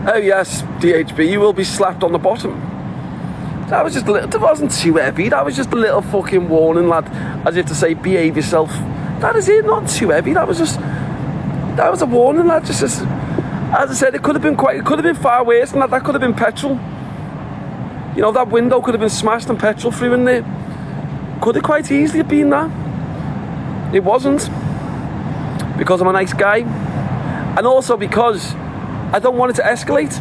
Oh yes, DHB, you will be slapped on the bottom. That was just a little, it wasn't too heavy, that was just a little fucking warning, lad, as if to say, behave yourself. That is it, not too heavy, that was a warning, lad, just as I said, it could have been far worse than that. That could have been petrol. You know, that window could have been smashed and petrol through in there. Could it quite easily have been that? It wasn't. Because I'm a nice guy. And also because I don't want it to escalate.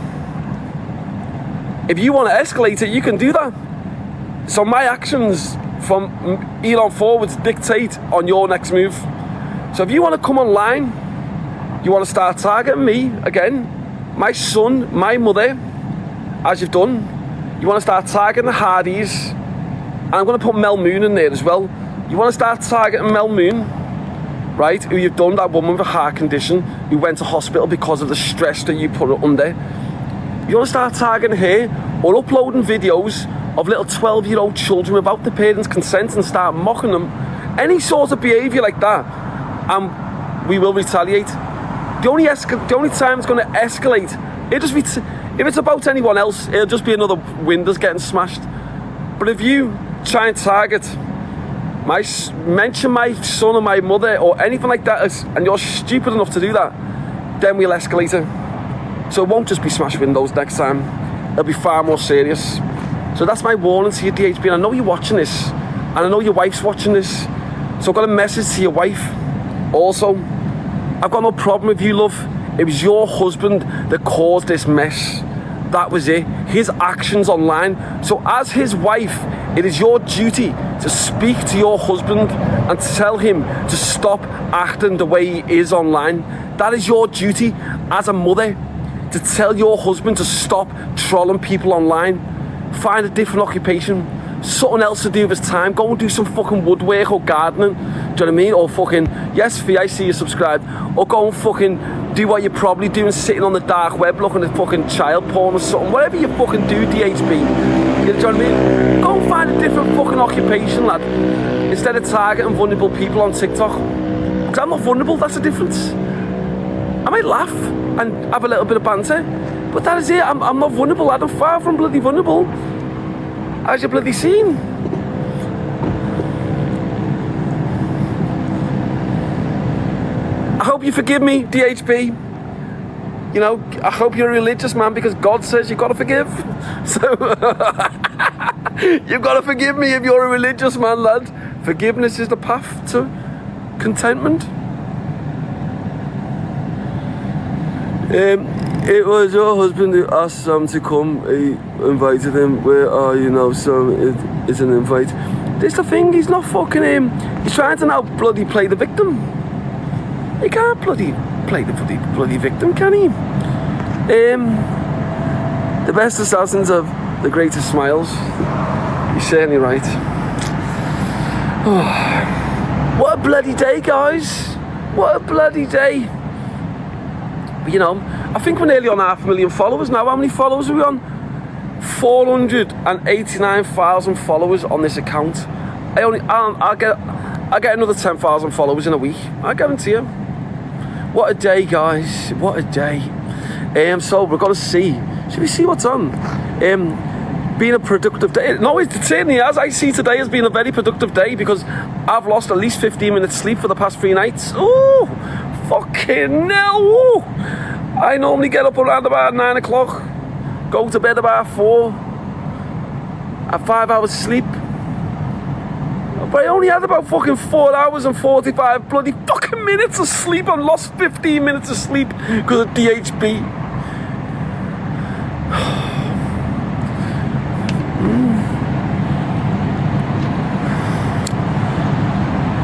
If you want to escalate it, you can do that. So my actions from Elon forwards dictate on your next move. So if you want to come online, you want to start targeting me again, my son, my mother, as you've done. You want to start targeting the Hardys, and I'm going to put Mel Moon in there as well. You want to start targeting Mel Moon, right? Who you've done, that woman with a heart condition who went to hospital because of the stress that you put her under. You want to start targeting her or uploading videos of little 12-year-old children without the parents' consent and start mocking them. Any sort of behaviour like that, and we will retaliate. The only time it's going to escalate, if it's about anyone else, it'll just be another windows getting smashed. But if you try and target mention my son or my mother or anything like that, and you're stupid enough to do that, then we'll escalate it. So it won't just be smashed windows next time. It'll be far more serious. So that's my warning to you, DHB. And I know you're watching this, and I know your wife's watching this. So I've got a message to your wife also. I've got no problem with you, love. It was your husband that caused this mess. That was it. His actions online. So as his wife, it is your duty to speak to your husband and tell him to stop acting the way he is online. That is your duty as a mother, to tell your husband to stop trolling people online. Find a different occupation. Something else to do with his time. Go and do some fucking woodwork or gardening. Do you know what I mean? Or fucking, yes, Fee, I see you subscribed. Or go and fucking do what you're probably doing, sitting on the dark web looking at fucking child porn or something. Whatever you fucking do, DHB. You know what I mean? Go and find a different fucking occupation, lad. Instead of targeting vulnerable people on TikTok. Because I'm not vulnerable, that's the difference. I might laugh and have a little bit of banter, but that is it. I'm not vulnerable, lad. I'm far from bloody vulnerable. As you've bloody seen. I hope you forgive me, DHB. You know, I hope you're a religious man, because God says you've got to forgive. So, you've got to forgive me if you're a religious man, lad. Forgiveness is the path to contentment. It was your husband who asked Sam to come. He invited him. Where are you now, Sam? It's an invite. This the thing, he's not fucking him. He's trying to now bloody play the victim. He can't bloody play the bloody victim, can he? The best assassins have the greatest smiles. You're certainly right. Oh, what a bloody day, guys. What a bloody day. You know, I think we're nearly on 500,000 followers now. How many followers are we on? 489,000 followers on this account. I'll get another 10,000 followers in a week. I guarantee you. What a day, guys! What a day. So we're gonna see. Should we see what's on? Being a productive day. No, it certainly has. I see today has been a very productive day because I've lost at least 15 minutes sleep for the past 3 nights. Ooh. Fucking hell, woo. I normally get up around about 9 o'clock, go to bed about 4, have 5 hours sleep. But I only had about fucking 4 hours and 45 bloody fucking minutes of sleep. I lost 15 minutes of sleep because of DHB.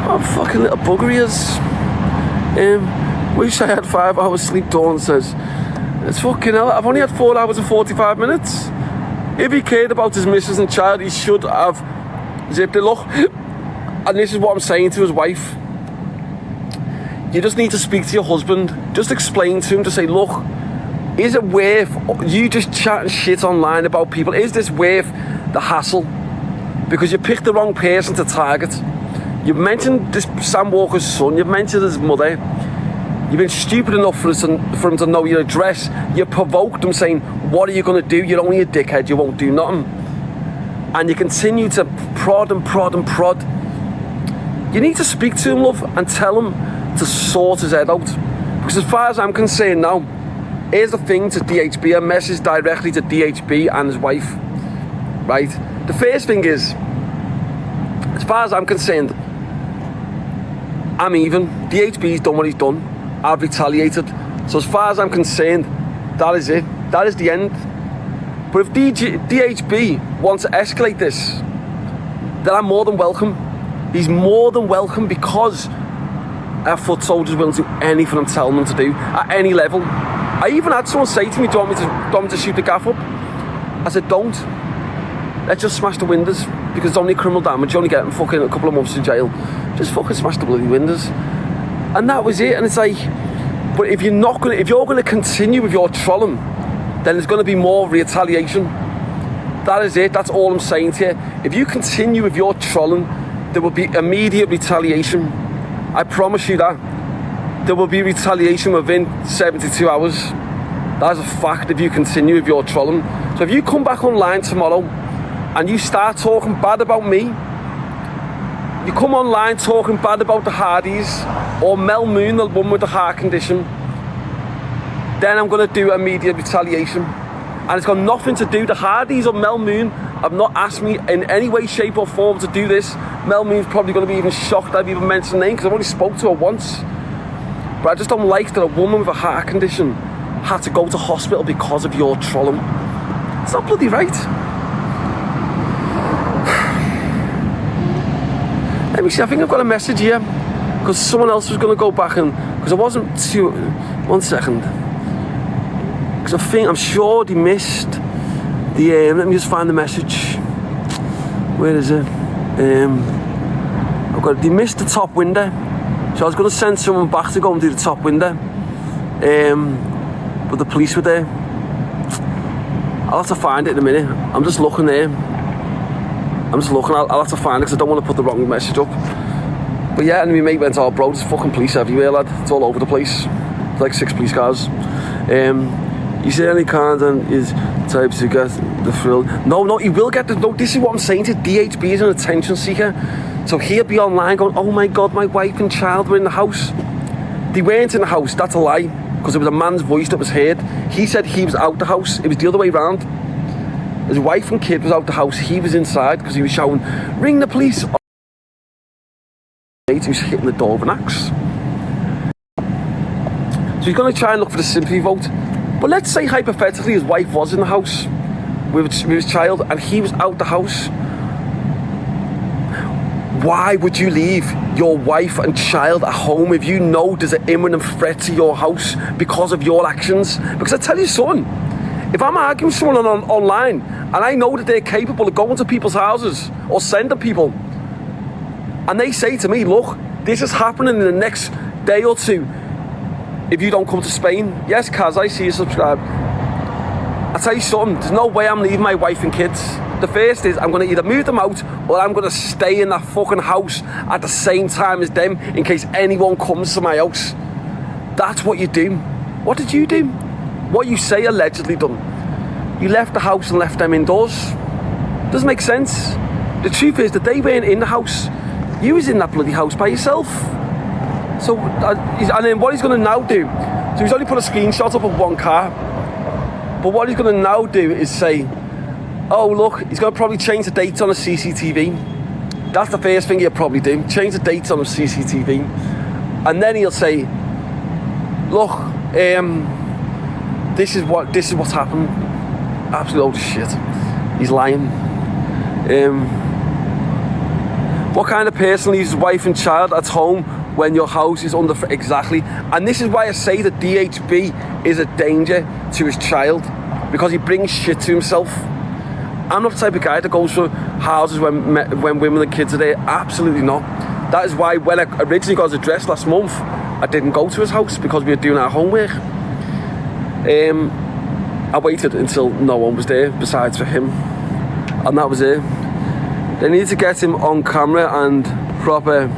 Oh, fucking little bugger he is. Wish I had 5 hours sleep, Dawn says. It's fucking hell. I've only had 4 hours and 45 minutes. If he cared about his missus and child, he should have zipped it. Look, and this is what I'm saying to his wife. You just need to speak to your husband. Just explain to him, to say, look, is it worth you just chatting shit online about people? Is this worth the hassle? Because you picked the wrong person to target. You've mentioned this Sam Walker's son, you've mentioned his mother. You've been stupid enough for him to know your address. You provoked him saying, what are you going to do? You're only a dickhead, you won't do nothing. And you continue to prod and prod and prod. You need to speak to him, love, and tell him to sort his head out. Because as far as I'm concerned now, here's the thing to DHB, a message directly to DHB and his wife, right? The first thing is, as far as I'm concerned, I'm even. DHB's done what he's done. I've retaliated. So as far as I'm concerned, that is it. That is the end. But if DHB wants to escalate this, then I'm more than welcome. He's more than welcome, because our foot soldiers will do anything I'm telling them to do at any level. I even had someone say to me, do you want me to shoot the gaff up? I said, don't. Let's just smash the windows, because it's only criminal damage. You only get them fucking a couple of months in jail. Just fucking smash the bloody windows. And that was it. And it's like, but if you're gonna continue with your trolling, then there's gonna be more retaliation. That is it. That's all I'm saying to you. If you continue with your trolling, there will be immediate retaliation. I promise you that. There will be retaliation within 72 hours. That is a fact if you continue with your trolling. So if you come back online tomorrow and you start talking bad about me, you come online talking bad about the Hardys or Mel Moon, the woman with the heart condition, then I'm going to do immediate retaliation. And it's got nothing to do, the Hardys or Mel Moon have not asked me in any way, shape or form to do this. Mel Moon's probably going to be even shocked I've even mentioned her name, because I've only spoke to her once. But I just don't like that a woman with a heart condition had to go to hospital because of your trolling. It's not bloody right. Let me see, I think I've got a message here, because someone else was going to go back and, because I wasn't too, 1 second. Because I'm sure they missed the, let me just find the message. Where is it? They missed the top window. So I was going to send someone back to go and do the top window. But the police were there. I'll have to find it in a minute. I'm just looking there. I'll have to find it, because I don't want to put the wrong message up. But yeah, and my mate went, oh bro, there's fucking police everywhere, lad. It's all over the place. It's like 6 police cars. You say any content is type to get the thrill. No, he will get the, no, this is what I'm saying to DHB is an attention seeker. So he'll be online going, oh my God, my wife and child were in the house. They weren't in the house, that's a lie. Because it was a man's voice that was heard. He said he was out the house. It was the other way around. His wife and kid was out the house. He was inside because he was shouting, ring the police. He was hitting the door with an axe. So he's going to try and look for the sympathy vote. But let's say hypothetically his wife was in the house with his child and he was out the house. Why would you leave your wife and child at home if you know there's an imminent threat to your house because of your actions? Because I tell you something, if I'm arguing with someone online and I know that they're capable of going to people's houses or sending people, and they say to me, look, this is happening in the next day or two if you don't come to Spain. Yes, Kaz, I see you subscribe. I tell you something, there's no way I'm leaving my wife and kids. The first is I'm going to either move them out or I'm going to stay in that fucking house at the same time as them in case anyone comes to my house. That's what you do. What did you do? What you say allegedly done. You left the house and left them indoors. Doesn't make sense. The truth is that they weren't in the house. You was in that bloody house by yourself. So, and then what he's going to now do, so he's only put a screenshot up of one car, but what he's going to now do is say, oh look, he's going to probably change the dates on the CCTV. That's the first thing he'll probably do, change the dates on the CCTV. And then he'll say, look, this is what's happened. Absolute load of shit. He's lying. What kind of person leaves his wife and child at home when your house is under exactly? And this is why I say that DHB is a danger to his child, because he brings shit to himself. I'm not the type of guy that goes for houses when women and kids are there. Absolutely not. That is why when I originally got his address last month, I didn't go to his house because we were doing our homework. I waited until no one was there besides for him, and that was it. They need to get him on camera and proper,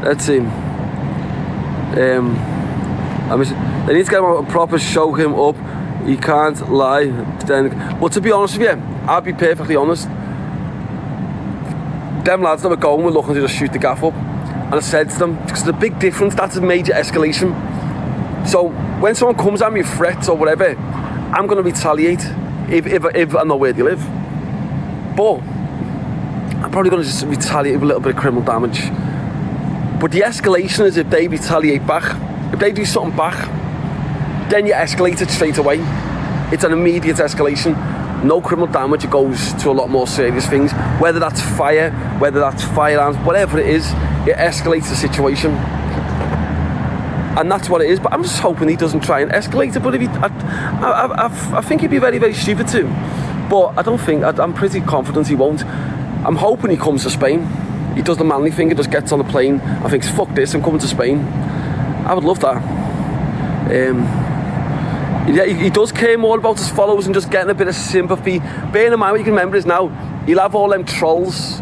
let's see, I mean, they need to get him a proper show him up. He can't lie. Then, well, to be honest with you, I'll be perfectly honest. Them lads that were going were looking to just shoot the gaff up. And I said to them, because there's a big difference, that's a major escalation. So when someone comes at me with threats or whatever, I'm going to retaliate if I know where they live. But I'm probably going to just retaliate with a little bit of criminal damage. But the escalation is if they retaliate back. If they do something back, then you escalate it straight away. It's an immediate escalation. No criminal damage, it goes to a lot more serious things. Whether that's fire, whether that's firearms, whatever it is, it escalates the situation. And that's what it is. But I'm just hoping he doesn't try and escalate it. But if he, I think he'd be very, very stupid too. But I don't think, I'm pretty confident he won't. I'm hoping he comes to Spain. He does the manly thing, he just gets on the plane and thinks, fuck this, I'm coming to Spain. I would love that. Yeah, he does care more about his followers and just getting a bit of sympathy. Bearing in mind what you can remember is now, he'll have all them trolls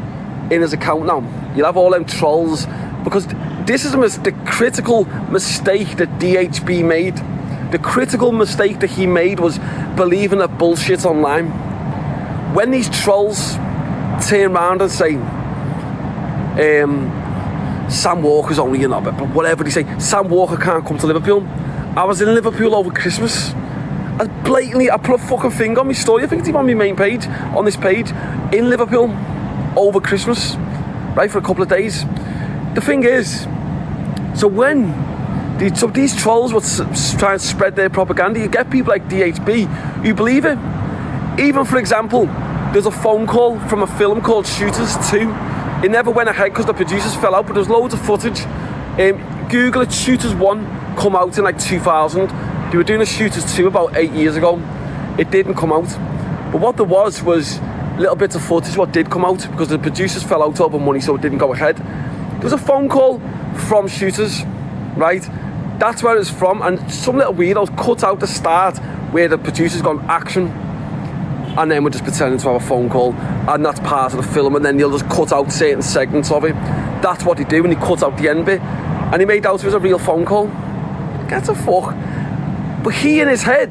in his account now. You'll have all them trolls, because this is the critical mistake that DHB made. The critical mistake that he made was believing that bullshit online. When these trolls turn around and say, Sam Walker's only an hobbit, but whatever they say, Sam Walker can't come to Liverpool. I was in Liverpool over Christmas. I put a fucking thing on my story. I think it's even on my main page, on this page, in Liverpool over Christmas, right, for a couple of days. The thing is, so when these trolls would try and spread their propaganda, you get people like DHB who believe it. Even, for example, there's a phone call from a film called Shooters 2. It never went ahead because the producers fell out, but there's loads of footage. Google it, Shooters 1 come out in like 2000. They were doing a Shooters 2 about 8 years ago. It didn't come out. But what there was little bits of footage what did come out, because the producers fell out over money, so it didn't go ahead. There was a phone call from Shooters, right? That's where it's from, and some little weirdos cut out the start where the producers gone action, and then we're just pretending to have a phone call, and that's part of the film, and then they'll just cut out certain segments of it. That's what they do, and they cut out the end bit, and he made out it was a real phone call. Get the fuck. But he in his head,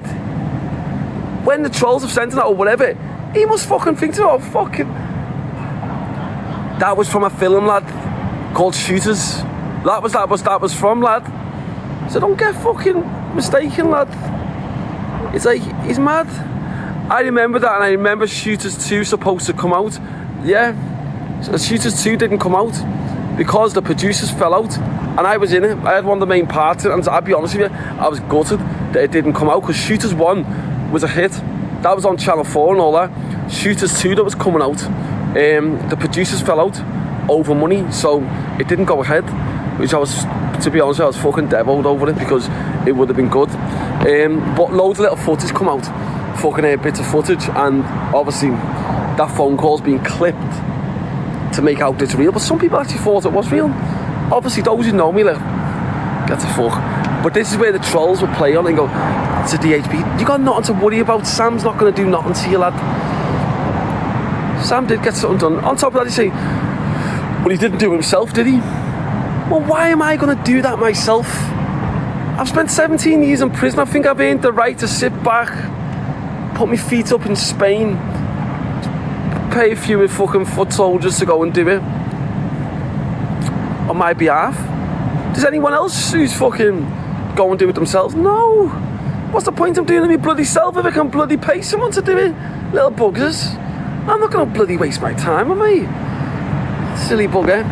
when the trolls have sent it out or whatever, he must fucking think to, oh fucking, that was from a film, lad, called Shooters. That was from, lad. So don't get fucking mistaken, lad. It's like, he's mad. I remember that, and I remember Shooters 2 supposed to come out. Yeah, Shooters 2 didn't come out because the producers fell out, and I was in it. I had one of the main parts, and I'll be honest with you, I was gutted that it didn't come out, because Shooters 1 was a hit. That was on Channel 4 and all that. Shooters 2 that was coming out, the producers fell out over money, so it didn't go ahead, which I was, to be honest, I was fucking deviled over it, because it would have been good. But loads of little footage come out, fucking bits of footage, and obviously that phone call's being clipped to make out it's real, but some people actually thought it was real. Obviously those who know me, like, get the fuck. But this is where the trolls would play on and go, it's a DHB, you got nothing to worry about, Sam's not going to do nothing to you, lad. Sam did get something done. On top of that, you say, well, he didn't do it himself, did he? Well, why am I going to do that myself? I've spent 17 years in prison. I think I've earned the right to sit back, put my feet up in Spain, pay a few fucking foot soldiers to go and do it on my behalf. Does anyone else who's fucking go and do it themselves? No. What's the point of doing it my bloody self if I can bloody pay someone to do it? Little buggers. I'm not going to bloody waste my time, am I? Silly bugger.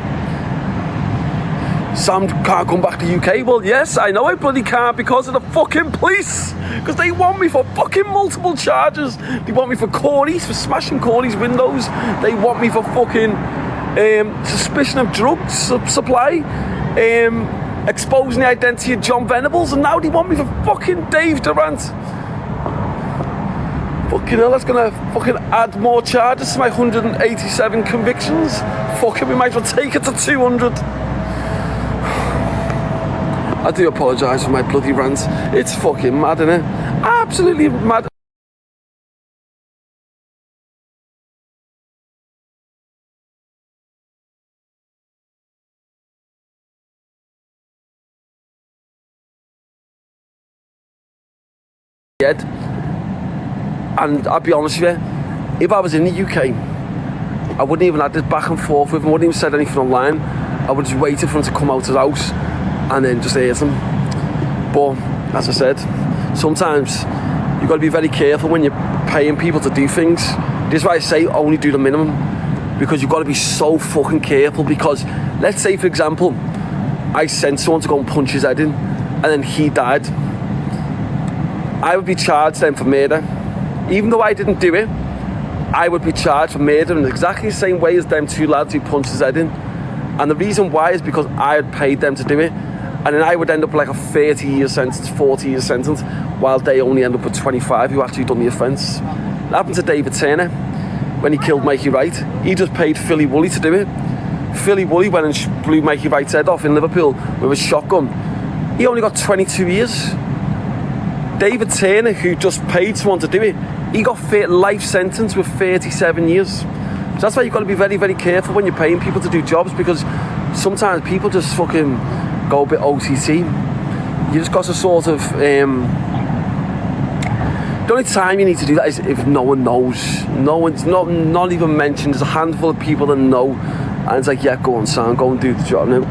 Sam can't come back to UK. Well, yes, I know I bloody can't, because of the fucking police. Because they want me for fucking multiple charges. They want me for Corey's, for smashing Corey's windows. They want me for fucking suspicion of drugs supply, exposing the identity of John Venables, and now they want me for fucking Dave Durant. Fucking hell, that's gonna fucking add more charges to my 187 convictions. Fucking, we might as well take it to 200. I do apologise for my bloody rant. It's fucking mad, innit? Absolutely mad. head. And I'll be honest with you, if I was in the UK, I wouldn't even have this back and forth with him. I wouldn't even said anything online. I would just waited for him to come out of the house and then just hit him. But as I said, sometimes you've got to be very careful when you're paying people to do things. This is why I say only do the minimum, because you've got to be so fucking careful. Because let's say, for example, I sent someone to go and punch his head in and then he died. I would be charged then for murder. Even though I didn't do it, I would be charged for murder in exactly the same way as them two lads who punched his head in. And the reason why is because I had paid them to do it. And then I would end up like a 30-year sentence, 40-year sentence, while they only end up with 25 who actually done the offence. It happened to David Turner when he killed Mikey Wright. He just paid Philly Woolley to do it. Philly Woolley went and blew Mikey Wright's head off in Liverpool with a shotgun. He only got 22 years. David Turner, who just paid someone to do it, he got life sentence with 37 years. So that's why you've got to be very, very careful when you're paying people to do jobs, because sometimes people just fucking go a bit OTT. You just got to sort of... the only time you need to do that is if no one knows. No one's not even mentioned. There's a handful of people that know, and it's like, yeah, go on, Sam, go and do the job now.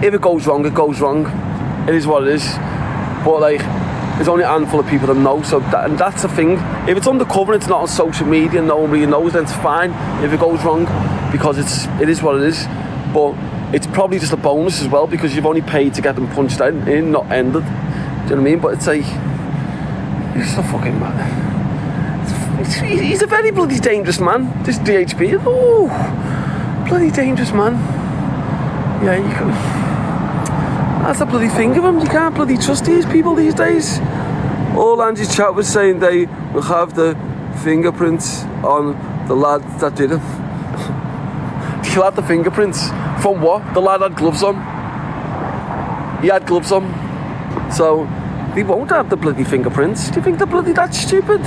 If it goes wrong, it goes wrong. It is what it is. But like, there's only a handful of people that know, so and that's the thing. If it's undercover and it's not on social media and nobody knows, then it's fine if it goes wrong, because it is what it is. But it's probably just a bonus as well, because you've only paid to get them punched in, not ended. Do you know what I mean? But it's like, he's a fucking man. He's a very bloody dangerous man, this DHB. Oh, bloody dangerous man. Yeah, you can... That's the bloody thing of him. You can't bloody trust these people these days. All Angie's chat was saying they will have the fingerprints on the lad that did it. He'll have the fingerprints. From what? The lad had gloves on. He had gloves on. So, he won't have the bloody fingerprints. Do you think they're bloody that stupid?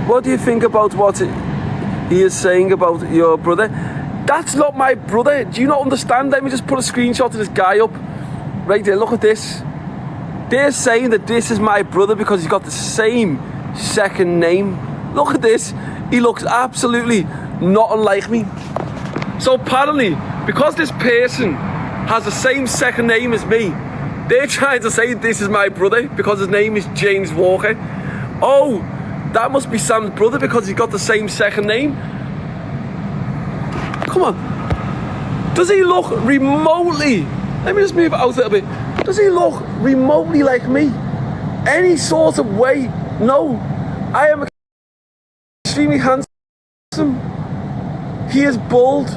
What do you think about what he is saying about your brother? That's not my brother. Do you not understand? Let me just put a screenshot of this guy up. Right there, look at this. They're saying that this is my brother because he's got the same second name. Look at this. He looks absolutely not unlike me. So apparently, because this person has the same second name as me, they're trying to say this is my brother because his name is James Walker. Oh, that must be Sam's brother because he's got the same second name. Come on. Does he look remotely... Let me just move it out a little bit. Does he look remotely like me? Any sort of way? No. I am extremely handsome. He is bald.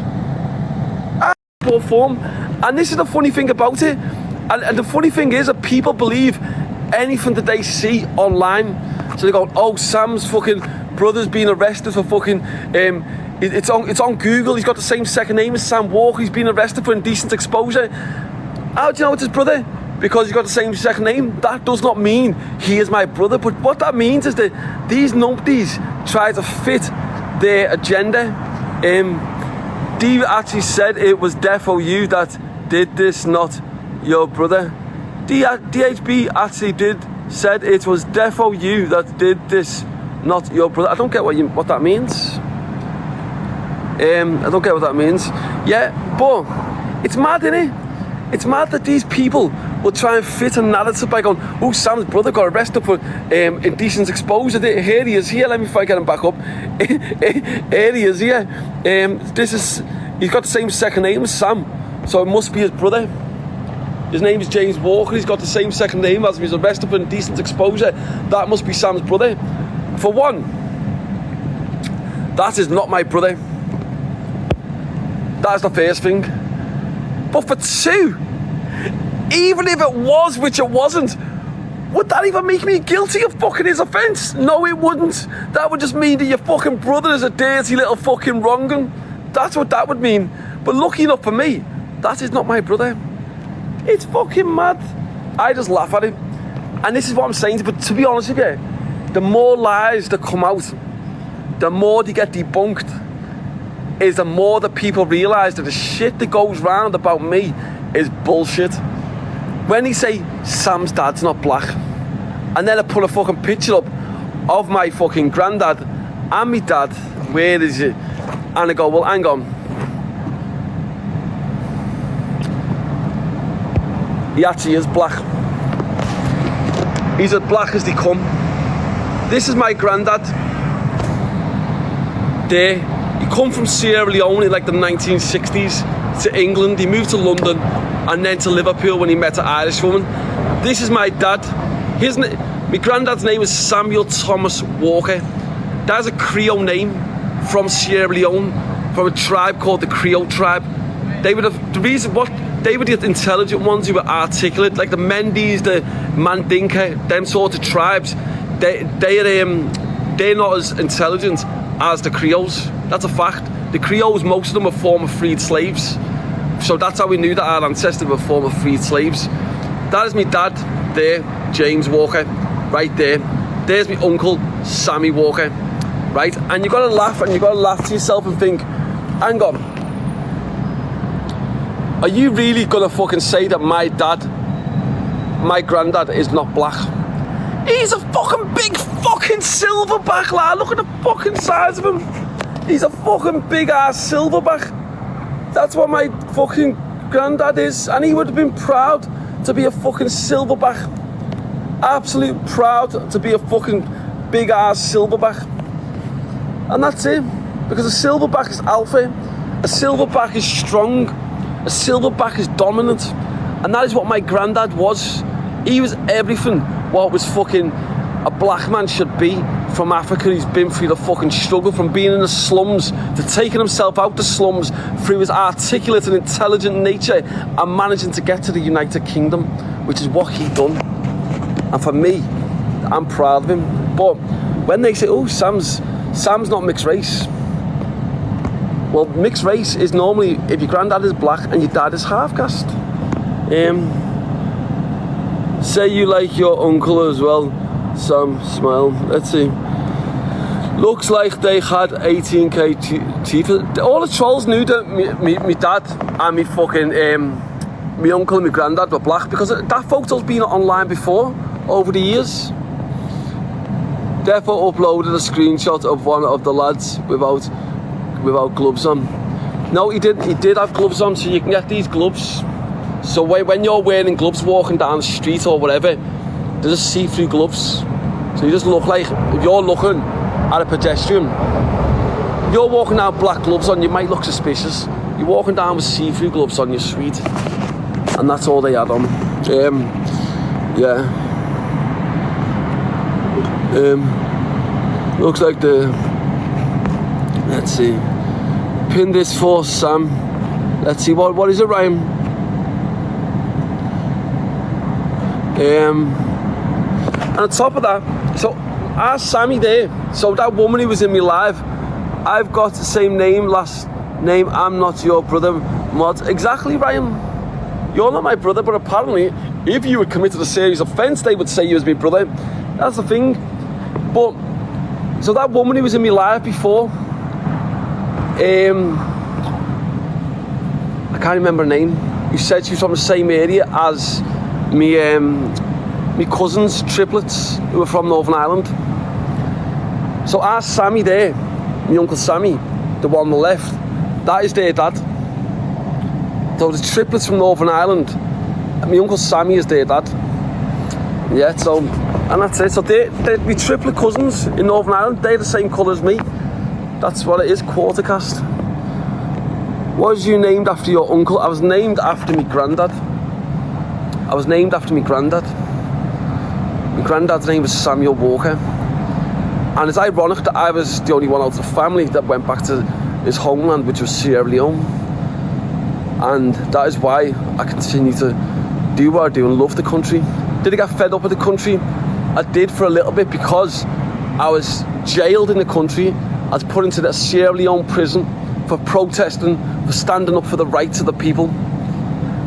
Poor form. And this is the funny thing about it. And the funny thing is that people believe anything that they see online. So they go, oh, Sam's fucking brother's been arrested for fucking... It's on Google. He's got the same second name as Sam Walker. He's been arrested for indecent exposure. How do you know it's his brother? Because he's got the same second name. That does not mean he is my brother. But what that means is that these numpties try to fit their agenda. Dee actually said it was defo you that did this, not your brother. DHB actually said it was defo you that did this, not your brother. I don't get what that means. I don't get what that means. Yeah, but it's mad, innit? It's mad that these people will try and fit a narrative by going, oh, Sam's brother got arrested for indecent exposure. Here he is here. Let me try and get him back up. Here he is here. He's got the same second name as Sam, so it must be his brother. His name is James Walker. He's got the same second name as him. He's arrested for indecent exposure. That must be Sam's brother. For one, that is not my brother. That's the first thing. But for two, even if it was, which it wasn't, would that even make me guilty of fucking his offence? No, it wouldn't. That would just mean that your fucking brother is a dirty little fucking wrong'un. That's what that would mean. But lucky enough for me, that is not my brother. It's fucking mad. I just laugh at it. And this is what I'm saying, but to be honest with you, the more lies that come out, the more they get debunked, is the more that people realise that the shit that goes round about me is bullshit. When they say Sam's dad's not black, And then I put a fucking picture up of my fucking granddad and my dad. Where is it? And I go, well, hang on. He actually is black. He's as black as they come. This is my granddad. There. He come from Sierra Leone in like the 1960s to England. He moved to London and then to Liverpool when he met an Irish woman. This is my dad. My granddad's name is Samuel Thomas Walker. That's a Creole name from Sierra Leone, from a tribe called the Creole tribe. They were the intelligent ones who were articulate, like the Mendes, the Mandinka, them sort of tribes. They're not as intelligent as the Creoles. That's a fact. The Creoles, most of them were former freed slaves. So that's how we knew that our ancestors were former freed slaves. That is my dad there, James Walker, right there. There's my uncle, Sammy Walker, right? And you gotta laugh, to yourself and think, hang on, are you really gonna fucking say that my granddad is not black? He's a fucking big fucking silverback, lad. Look at the fucking size of him. He's a fucking big ass silverback. That's what my fucking granddad is. And he would have been proud to be a fucking silverback. Absolute proud to be a fucking big ass silverback. And that's it. Because a silverback is alpha. A silverback is strong. A silverback is dominant. And that is what my granddad was. He was everything what was fucking a black man should be from Africa. He's been through the fucking struggle from being in the slums to taking himself out the slums through his articulate and intelligent nature and managing to get to the United Kingdom, which is what he done. And for me, I'm proud of him. But when they say, oh, Sam's not mixed race. Well, mixed race is normally if your granddad is black and your dad is half caste. Say you like your uncle as well. Sam, smile. Let's see. Looks like they had 18k teeth. All the trolls knew that me dad and me fucking my uncle and my granddad were black because that photo's been online before over the years. Therefore uploaded a screenshot of one of the lads without gloves on. No, he did have gloves on, so you can get these gloves. So when you're wearing gloves walking down the street or whatever, they're just see-through gloves. So you just look like, if you're looking at a pedestrian, if you're walking down with black gloves on, you might look suspicious. You're walking down with see-through gloves on, you're sweet. And that's all they had on. Yeah. Looks like let's see. Pin this for Sam. Let's see, what is it, Ryan? And on top of that, so ask Sammy there. So that woman who was in my live, I've got the same name, last name. I'm not your brother, Mod. Exactly, Ryan. You're not my brother, but apparently, if you had committed a serious offence, they would say you was my brother. That's the thing. But so that woman who was in my live before, I can't remember her name. You said she was from the same area as me cousins, triplets, who were from Northern Ireland. So ask Sammy there, my uncle Sammy, the one on the left, that is their dad. So the triplets from Northern Ireland, and my uncle Sammy is their dad. Yeah, so, and that's it. So they're my triplet cousins in Northern Ireland, they're the same colour as me. That's what it is, quarter caste. Was you named after your uncle? I was named after my granddad. My granddad's name was Samuel Walker. And it's ironic that I was the only one out of the family that went back to his homeland, which was Sierra Leone. And that is why I continue to do what I do and love the country. Did I get fed up with the country? I did for a little bit because I was jailed in the country. I was put into the Sierra Leone prison for protesting, for standing up for the rights of the people.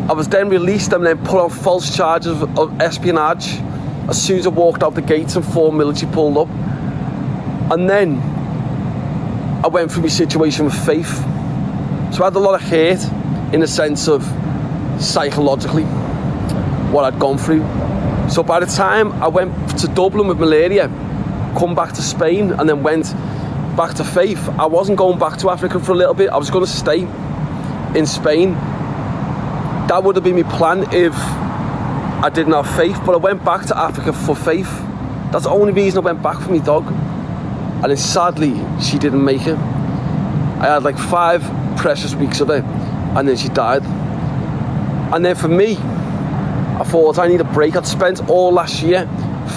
I was then released and then put on false charges of espionage as soon as I walked out the gates and 4 military pulled up. And then I went through my situation with faith. So I had a lot of hate in the sense of psychologically what I'd gone through. So by the time I went to Dublin with malaria, come back to Spain, and then went back to Faith, I wasn't going back to Africa for a little bit. I was going to stay in Spain. That would have been my plan if I didn't have Faith, but I went back to Africa for Faith. That's the only reason I went back for my dog. And then sadly, she didn't make it. I had like 5 precious weeks of it, and then she died. And then for me, I thought I need a break. I'd spent all last year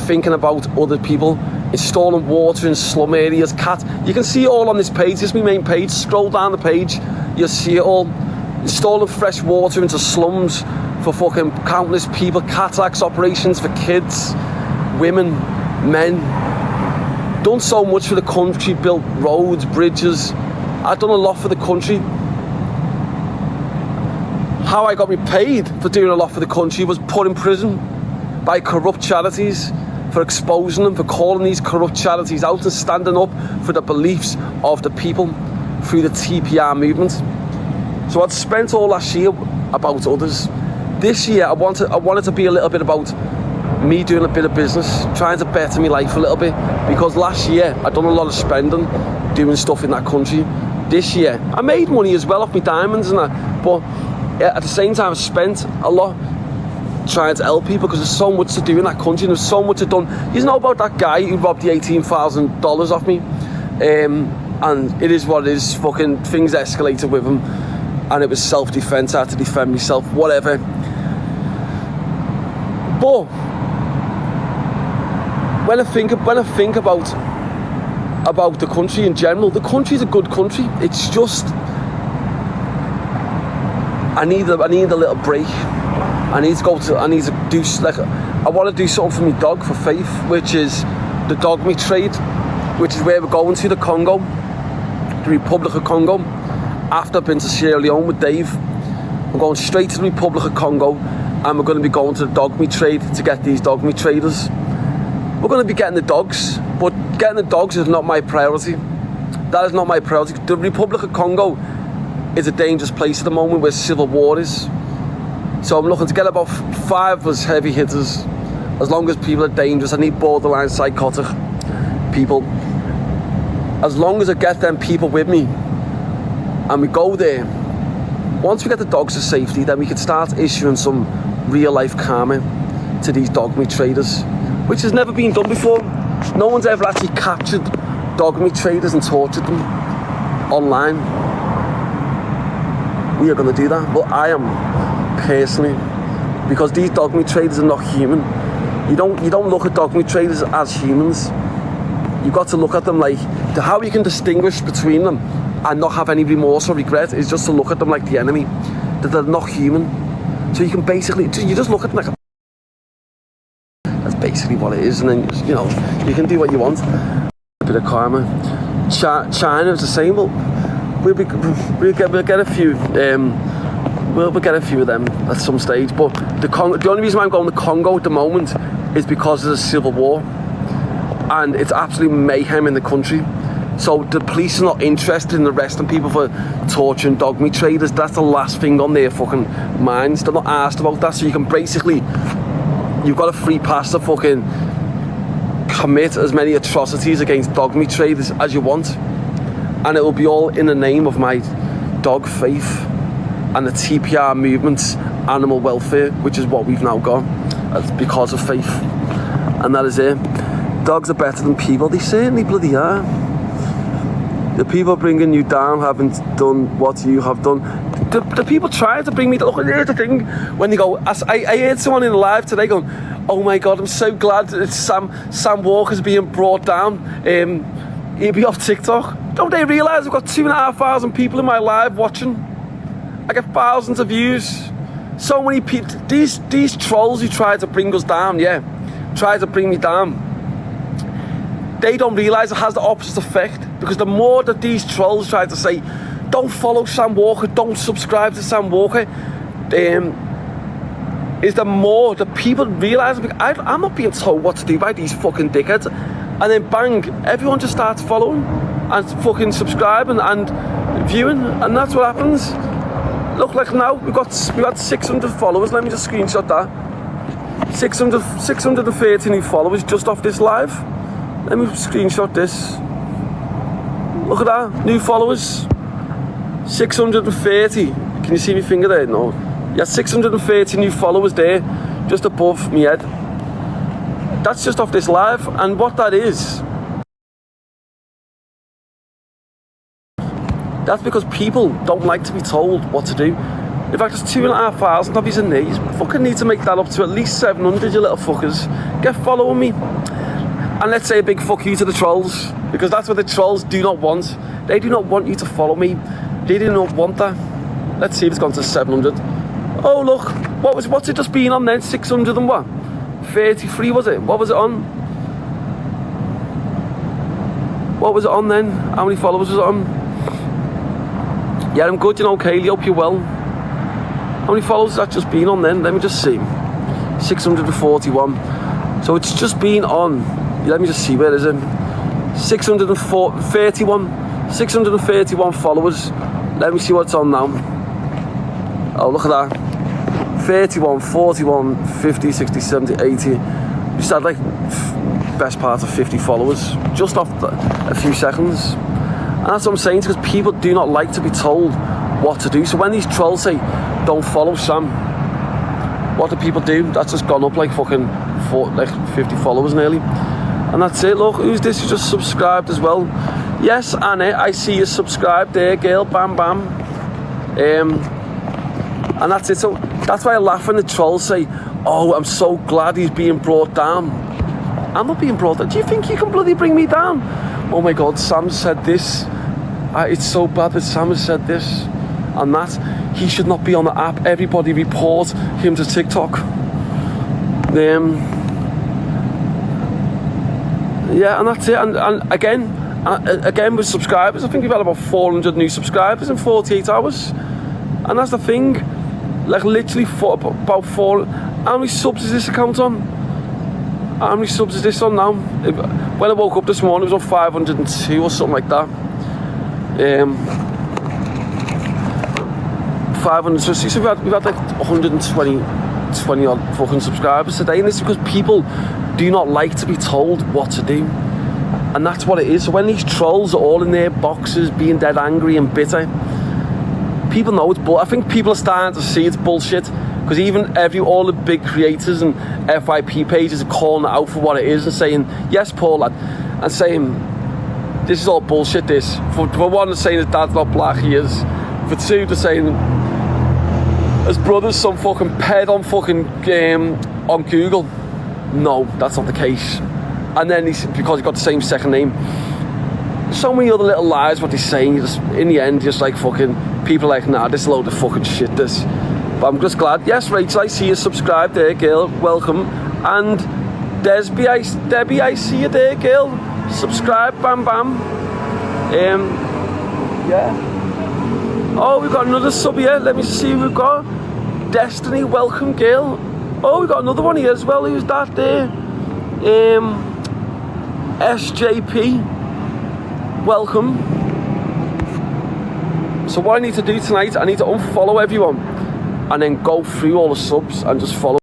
thinking about other people, installing water in slum areas, cats. You can see it all on this page. This is my main page. Scroll down the page, you'll see it all. Installing fresh water into slums for fucking countless people, cataract operations for kids, women, men. Done so much for the country, built roads, bridges. I've done a lot for the country. How I got repaid for doing a lot for the country was put in prison by corrupt charities, for exposing them, for calling these corrupt charities out and standing up for the beliefs of the people through the TPR movement. So I'd spent all last year about others. This year I wanted to be a little bit about me doing a bit of business, trying to better my life a little bit, because last year I'd done a lot of spending, doing stuff in that country. This year I made money as well off my diamonds and that, but at the same time I spent a lot trying to help people, because there's so much to do in that country, and there's so much to done. You know about that guy who robbed the $18,000 off me, and it is what it is. Fucking things escalated with him, and it was self-defense. I had to defend myself, whatever. But when I think about the country in general, the country's a good country. It's just I need a little break. I need to do, like, I want to do something for my dog, for Faith, which is the dog meat trade, which is where we're going to, the Congo, the Republic of Congo. After I've been to Sierra Leone with Dave, I'm going straight to the Republic of Congo, and we're going to be going to the dog meat trade to get these dog meat traders. We're going to be getting the dogs, but getting the dogs is not my priority. That is not my priority. The Republic of Congo is a dangerous place at the moment where civil war is. So I'm looking to get about 5 as heavy hitters. As long as people are dangerous, I need borderline psychotic people. As long as I get them people with me and we go there, once we get the dogs to safety, then we can start issuing some real life karma to these dog meat traders, which has never been done before. No one's ever actually captured dog meat traders and tortured them online. We are going to do that. Well, I am personally, because these dog meat traders are not human. You don't look at dog meat traders as humans. You've got to look at them like, how you can distinguish between them and not have any remorse or regret is just to look at them like the enemy, that they're not human. So you can basically, you just look at them like that's basically what it is, and then, you know, you can do what you want. A bit of karma. China is the same, but we'll get a few. We'll get a few of them at some stage. But the only reason why I'm going to Congo at the moment is because there's a civil war, and it's absolute mayhem in the country. So the police are not interested in arresting people for torturing dog meat traders. That's the last thing on their fucking minds. They're not asked about that. So you can basically, you've got a free pass to fucking commit as many atrocities against dog meat traders as you want, and it will be all in the name of my dog Faith and the TPR movement's animal welfare, which is what we've now got. That's because of Faith, and that is it. Dogs are better than people. They certainly bloody are. The people bringing you down haven't done what you have done. The people trying to bring me down. Look, here's the thing. When they go, I heard someone in the live today going, "Oh my God, I'm so glad that Sam Walker's being brought down. He'll be off TikTok." Don't they realise I've got 2,500 people in my live watching? I get thousands of views. So many people. These trolls who try to bring us down, try to bring me down. They don't realise it has the opposite effect, because the more that these trolls try to say, "Don't follow Sam Walker, don't subscribe to Sam Walker," is the more the people realise I'm not being told what to do by these fucking dickheads, and then bang, everyone just starts following and fucking subscribing and viewing, and that's what happens. Look, like now we've got 600 followers. Let me just screenshot that. 630 new followers just off this live. Let me screenshot this. Look at that, new followers. 630. Can you see my finger there? No. Yeah, 630 new followers there, just above my head. That's just off this live, and what that is, that's because people don't like to be told what to do. In fact, there's 2,500 of you in there. You fucking need to make that up to at least 700, you little fuckers. Get following me. And let's say a big fuck you to the trolls, because that's what the trolls do not want. They do not want you to follow me. They do not want that. Let's see if it's gone to 700. Oh look, what's it just been on then? 600 and what? 33 was it? What was it on? What was it on then? How many followers was it on? Yeah, I'm good, you know, Kaylee, hope you're well. How many followers has that just been on then? Let me just see. 641. So it's just been on. Let me just see, where is it? 631 followers. Let me see what's on now. Oh, look at that. 31, 41, 50, 60, 70, 80. Just had like best part of 50 followers just off a few seconds. And that's what I'm saying, because people do not like to be told what to do. So when these trolls say, don't follow Sam, what do people do? That's just gone up like fucking 50 followers nearly. And that's it. Look, who's this who just subscribed as well? Yes, Anna, I see you subscribed there, girl. Bam, bam. And that's it. So that's why I laugh when the trolls say, oh, I'm so glad he's being brought down. I'm not being brought down. Do you think you can bloody bring me down? Oh my God, Sam said this. It's so bad that Sam has said this and that. He should not be on the app. Everybody report him to TikTok. Yeah, and that's it. And again with subscribers, I think we've had about 400 new subscribers in 48 hours. And that's the thing. Like literally about 4. How many subs is this account on? How many subs is this on now? When I woke up this morning, it was on 502 or something like that. 500. So we've had like 120 odd fucking subscribers today, and it's because people do not like to be told what to do, and that's what it is. So when these trolls are all in their boxes being dead angry and bitter, people know it's bull. I think people are starting to see it's bullshit, because even all the big creators and FYP pages are calling it out for what it is and saying, yes, Paul, lad, and saying, this is all bullshit, this. For one, they're saying his dad's not black, he is. For two, they're saying his brother's some fucking ped on fucking on Google. No, that's not the case. And then because he's got the same second name. So many other little lies what he's saying. Just, in the end, just like fucking people are like, nah, this is a load of fucking shit, this. But I'm just glad. Yes, Rachel, I see you subscribed there, girl. Welcome. And Debbie, I see you there, girl. Subscribe, bam, bam. Yeah. Oh, we've got another sub here. Let me see who we've got. Destiny, welcome, girl. Oh, we've got another one here as well. Who's that there? SJP. Welcome. So what I need to do tonight, I need to unfollow everyone and then go through all the subs and just follow.